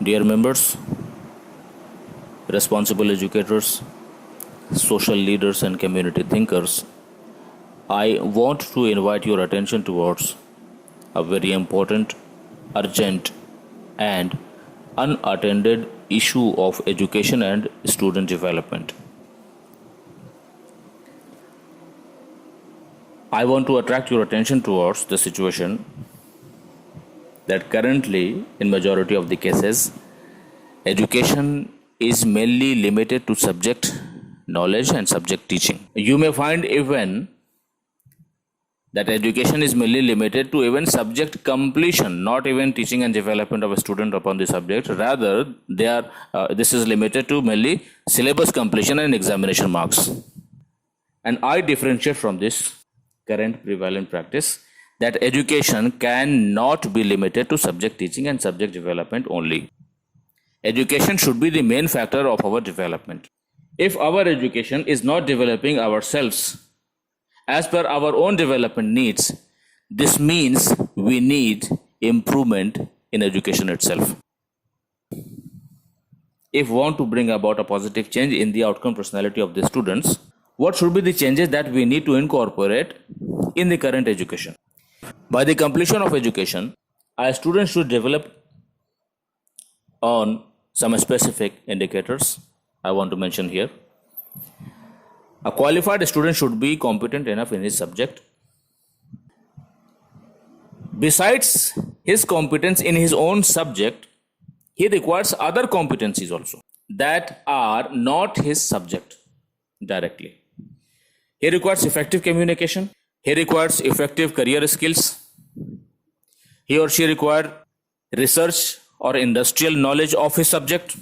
Dear members, responsible educators, social leaders, and community thinkers, I want to invite your attention towards a very important, urgent, and unattended issue of education and student development. I want to attract your attention towards the situation that currently, in majority of the cases, education is mainly limited to subject knowledge and subject teaching. You may find even that education is mainly limited to even subject completion, not even teaching and development of a student upon the subject. Rather, this is limited to mainly syllabus completion and examination marks. And I differentiate from this current prevalent practice that education cannot be limited to subject teaching and subject development only. Education should be the main factor of our development. If our education is not developing ourselves as per our own development needs, this means we need improvement in education itself. If we want to bring about a positive change in the outcome personality of the students, what should be the changes that we need to incorporate in the current education? By the completion of education, a student should develop on some specific indicators I want to mention here. A qualified student should be competent enough in his subject. Besides his competence in his own subject, he requires other competencies also that are not his subject directly. He requires effective communication. He requires effective career skills. He or she requires research or industrial knowledge of his subject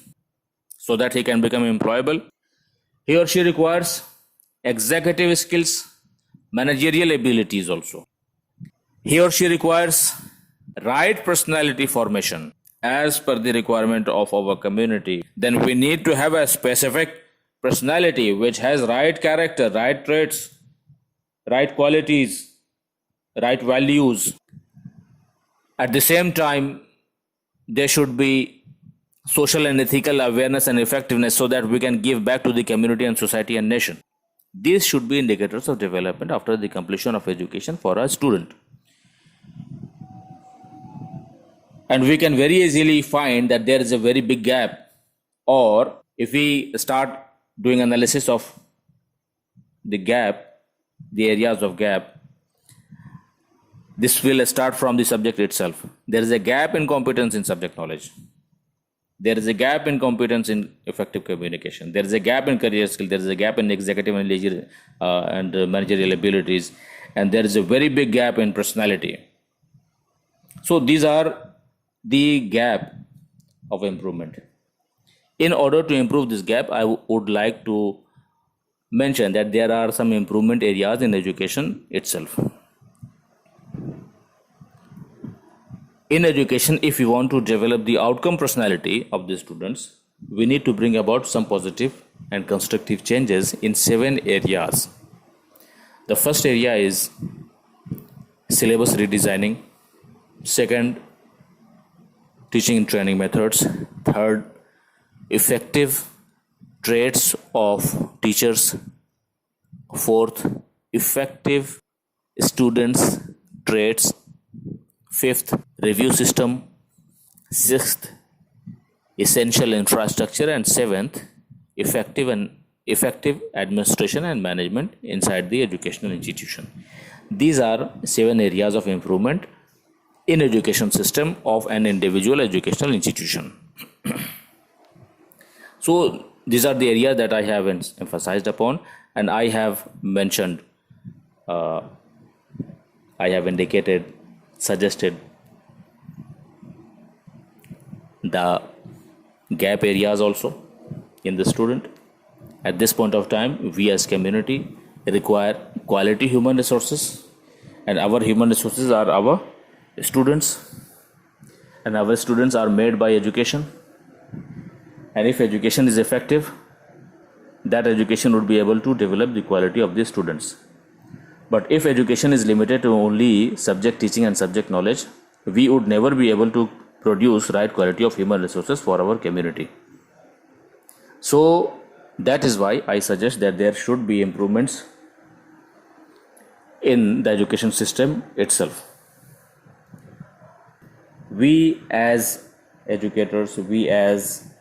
so that he can become employable. He or she requires executive skills, managerial abilities also. He or she requires right personality formation as per the requirement of our community. Then we need to have a specific personality which has right character, right traits, right qualities, right values. At the same time, there should be social and ethical awareness and effectiveness so that we can give back to the community and society and nation. These should be indicators of development after the completion of education for a student. And we can very easily find that there is a very big gap, or if we start doing analysis of the gap, the areas of gap, this will start from the subject itself. There is a gap in competence in subject knowledge. There is a gap in competence in effective communication. There is a gap in career skill. There is a gap in executive and leisure and managerial abilities. And there is a very big gap in personality. So these are the gap of improvement. In order to improve this gap, I would like to mention that there are some improvement areas in education itself. In education, if we want to develop the outcome personality of the students, we need to bring about some positive and constructive changes in 7 areas. The first area is syllabus redesigning. Second, teaching and training methods. Third, effective traits of teachers. Fourth, effective students' traits. Fifth, review system. Sixth, essential infrastructure. And seventh, effective administration and management inside the educational institution. These are 7 areas of improvement in education system of an individual educational institution. So these are the areas that I have emphasized upon, and I have mentioned, I have indicated, suggested the gap areas also in the student. At this point of time, we as community require quality human resources, and our human resources are our students, and our students are made by education. And if education is effective, that education would be able to develop the quality of the students. But if education is limited to only subject teaching and subject knowledge, we would never be able to produce right quality of human resources for our community. So that is why I suggest that there should be improvements in the education system itself. We as educators, we as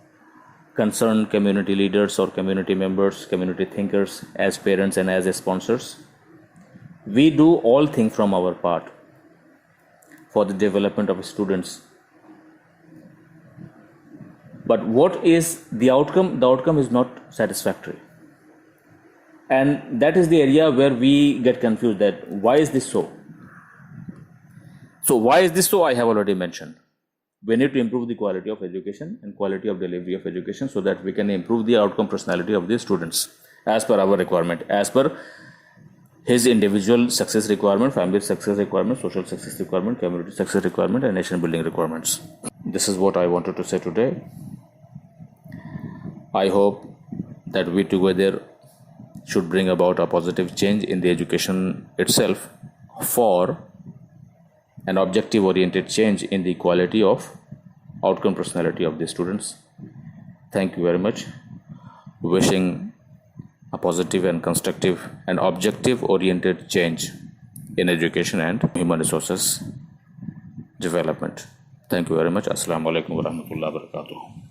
concerned community leaders or community members, community thinkers, as parents and as sponsors, we do all things from our part for the development of students. But what is the outcome? The outcome is not satisfactory. And that is the area where we get confused, that why is this so? So why is this so? I have already mentioned. We need to improve the quality of education and quality of delivery of education so that we can improve the outcome personality of the students as per our requirement, as per his individual success requirement, family success requirement, social success requirement, community success requirement, and nation building requirements. This is what I wanted to say today. I hope that we together should bring about a positive change in the education itself for an objective oriented change in the quality of outcome personality of the students. Thank you very much. Wishing a positive and constructive and objective oriented change in education and human resources development. Thank you very much. Assalamu alaikum wa rahmatullahi wa barakatuh.